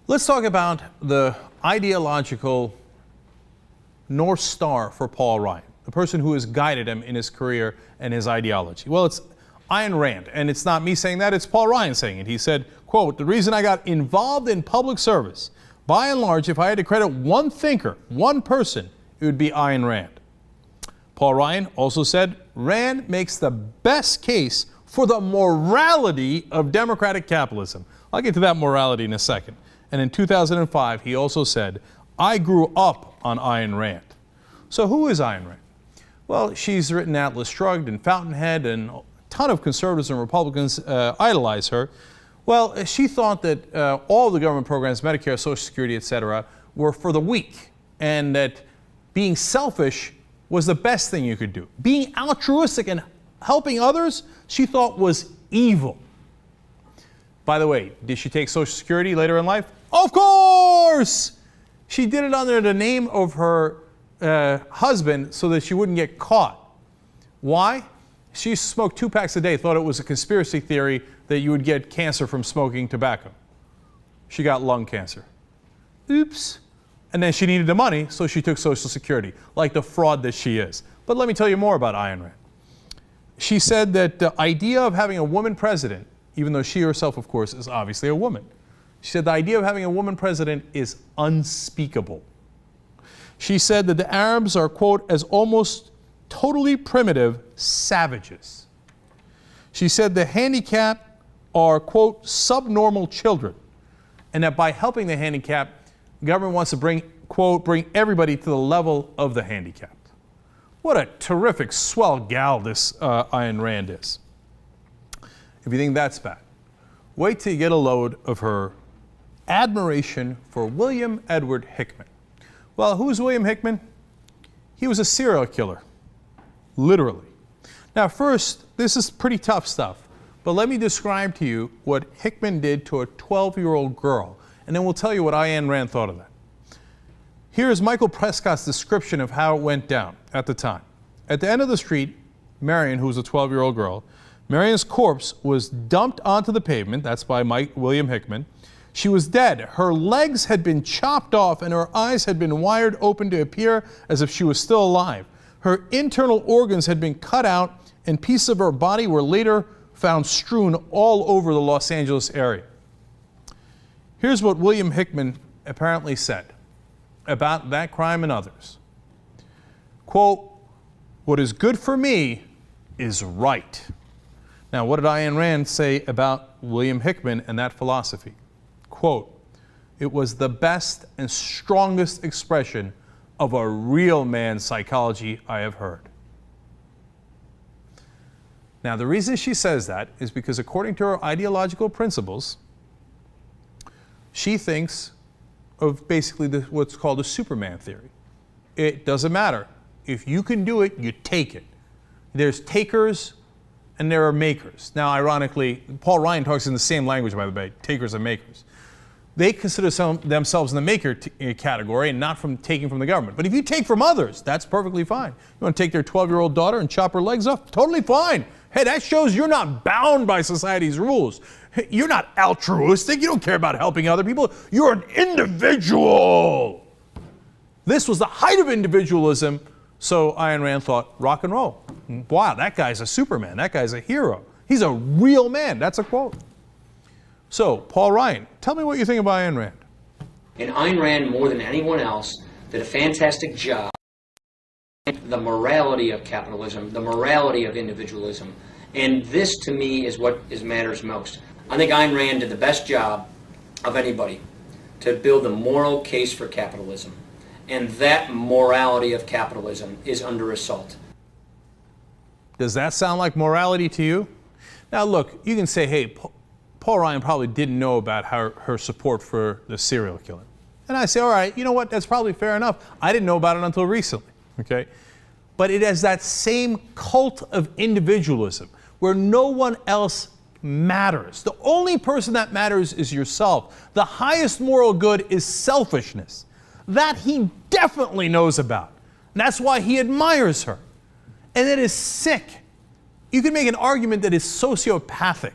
Let's talk about the ideological North Star for Paul Ryan, the person who has guided him in his career and his ideology. Well, it's Ayn Rand, and it's not me saying that, it's Paul Ryan saying it. He said, quote, "The reason I got involved in public service, by and large, if I had to credit one thinker, one person, it would be Ayn Rand." Paul Ryan also said, "Rand makes the best case for the morality of democratic capitalism." I'll get to that morality in a second. And in 2005, he also said, "I grew up on Ayn Rand." So who is Ayn Rand? Well, she's written Atlas Shrugged and Fountainhead, and a ton of conservatives and Republicans idolize her. Well, she thought that all the government programs, Medicare, Social Security, etc., were for the weak, and that being selfish was the best thing you could do. Being altruistic and helping others, she thought was evil. By the way, did she take Social Security later in life? Of course! She did it under the name of her husband so that she wouldn't get caught. Why? She used to smoke 2 packs a day, thought it was a conspiracy theory that you would get cancer from smoking tobacco. She got lung cancer. Oops. And then she needed the money, so she took Social Security, like the fraud that she is. But let me tell you more about Ayn Rand. She said that the idea of having a woman president, even though she herself, of course, is obviously a woman, she said the idea of having a woman president is unspeakable. She said that the Arabs are, quote, as almost totally primitive savages. She said the handicapped are, quote, subnormal children, and that by helping the handicapped, the government wants to bring, quote, bring everybody to the level of the handicapped. What a terrific, swell gal this Ayn Rand is. If you think that's bad, wait till you get a load of her admiration for William Edward Hickman. Well, who's William Hickman? He was a serial killer, literally. Now first, this is pretty tough stuff, but let me describe to you what Hickman did to a 12-year-old girl, and then we'll tell you what Ayn Rand thought of that. Here's Michael Prescott's description of how it went down at the time. At the end of the street, Marion, who was a 12-year-old girl, Marion's corpse was dumped onto the pavement. That's by William Hickman. She was dead. Her legs had been chopped off and her eyes had been wired open to appear as if she was still alive. Her internal organs had been cut out and pieces of her body were later found strewn all over the Los Angeles area. Here's what William Hickman apparently said about that crime and others. Quote, "What is good for me is right." Now, what did Ayn Rand say about William Hickman and that philosophy? Quote, "It was the best and strongest expression of a real man's psychology I have heard." Now, the reason she says that is because according to her ideological principles, she thinks of basically what's called a Superman theory. It doesn't matter. If you can do it, you take it. There's takers and there are makers. Now, ironically, Paul Ryan talks in the same language, by the way, takers and makers. They consider themselves in the maker category and not from taking from the government. But if you take from others, that's perfectly fine. You want to take their 12-year-old daughter and chop her legs off? Totally fine. Hey, that shows you're not bound by society's rules. You're not altruistic. You don't care about helping other people. You're an individual. This was the height of individualism, so Ayn Rand thought, rock and roll. Wow, that guy's a Superman. That guy's a hero. He's a real man. That's a quote. So, Paul Ryan, tell me what you think about Ayn Rand. And Ayn Rand, more than anyone else, did a fantastic job. The morality of capitalism, the morality of individualism. And this, to me, is what matters most. I think Ayn Rand did the best job of anybody to build a moral case for capitalism. And that morality of capitalism is under assault. Does that sound like morality to you? Now, look, you can say, hey, Paul Ryan probably didn't know about her support for the serial killer. And I say, all right, you know what, that's probably fair enough. I didn't know about it until recently, okay? But it has that same cult of individualism where no one else matters. The only person that matters is yourself. The highest moral good is selfishness. That he definitely knows about. And that's why he admires her. And it is sick. You can make an argument that is sociopathic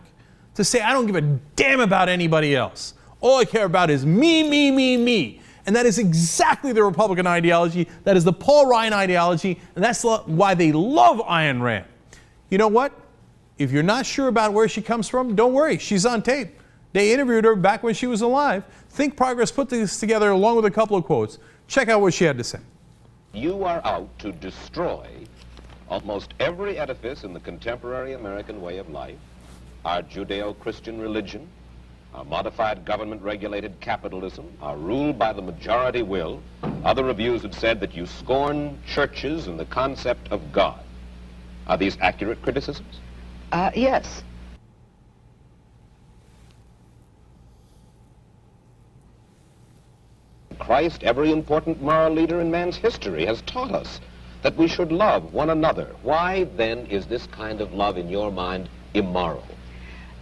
to say, I don't give a damn about anybody else. All I care about is me, me, me, me. And that is exactly the Republican ideology. That is the Paul Ryan ideology. And that's why they love Ayn Rand. You know what? If you're not sure about where she comes from, don't worry. She's on tape. They interviewed her back when she was alive. Think Progress put this together along with a couple of quotes. Check out what she had to say. You are out to destroy almost every edifice in the contemporary American way of life, our Judeo-Christian religion, our modified government-regulated capitalism, our rule by the majority will. Other reviews have said that you scorn churches and the concept of God. Are these accurate criticisms? Yes. Christ, every important moral leader in man's history, has taught us that we should love one another. Why, then, is this kind of love, in your mind, immoral?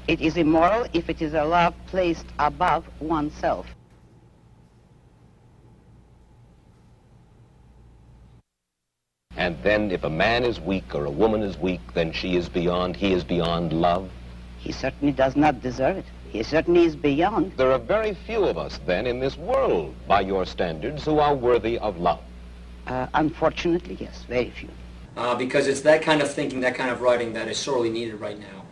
It is immoral if it is a love placed above oneself. And then if a man is weak or a woman is weak, then he is beyond love? He certainly does not deserve it. He certainly is beyond. There are very few of us, then, in this world, by your standards, who are worthy of love. Unfortunately, yes, very few. Because it's that kind of thinking, that kind of writing that is sorely needed right now.